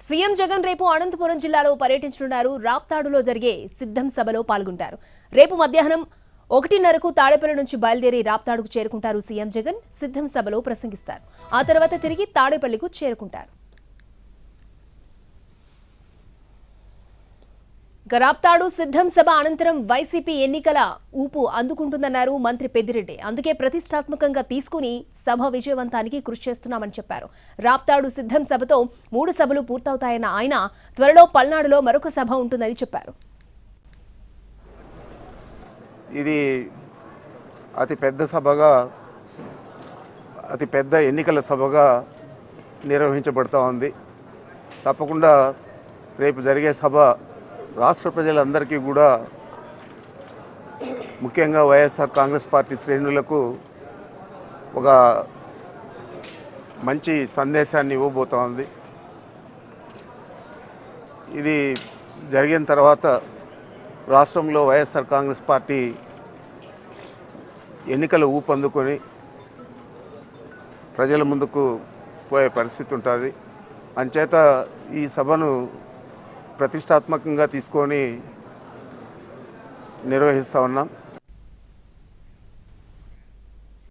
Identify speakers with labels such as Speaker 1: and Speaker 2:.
Speaker 1: CM Jagan రేపు అనంతపురం జిల్లాలో పర్యటించనున్నారు. రాప్తాడులో జరిగే సిద్ధం సభలో పాల్గొంటారు. రేపు మధ్యాహ్నం 1:30కు తాడేపల్లి నుంచి బయలుదేరి రాప్తాడుకు చేరుకుంటారు. సీఎం జగన్ సిద్ధం సభలో ప్రసంగిస్తారు. ఆ తర్వాత తిరిగి తాడేపల్లికు చేరుకుంటారు. రాప్తాడు సిద్ధం సభ అనంతరం వైసీపీ ఎన్నికల ఊపు అందుకుంటుందన్నారు మంత్రి పెద్దిరెడ్డి. అందుకే ప్రతిష్టాత్మకంగా తీసుకుని సభ విజయవంతానికి కృషి చేస్తున్నామని చెప్పారు. రాప్తాడు సిద్ధం సభతో 3 సభలు పూర్తవుతాయన్న ఆయన త్వరలో పల్నాడులో మరొక సభ ఉంటుందని చెప్పారు.
Speaker 2: ఇది అతి పెద్ద ఎన్నికల సభగా నిర్వహించబడుతూ ఉంది. తప్పకుండా రేపు జరిగే సభ రాష్ట్ర ప్రజలందరికీ కూడా, ముఖ్యంగా వైఎస్ఆర్ కాంగ్రెస్ పార్టీ శ్రేణులకు ఒక మంచి సందేశాన్ని ఇవ్వబోతూ ఉంది. ఇది జరిగిన తర్వాత రాష్ట్రంలో వైఎస్ఆర్ కాంగ్రెస్ పార్టీ ఎన్నికల ఊపందుకొని ప్రజల ముందుకు పోయే పరిస్థితి ఉంటుంది. అంచేత ఈ సభను ప్రతిష్టాత్మకంగా తీసుకొని నిర్వహిస్తూ ఉన్నాం.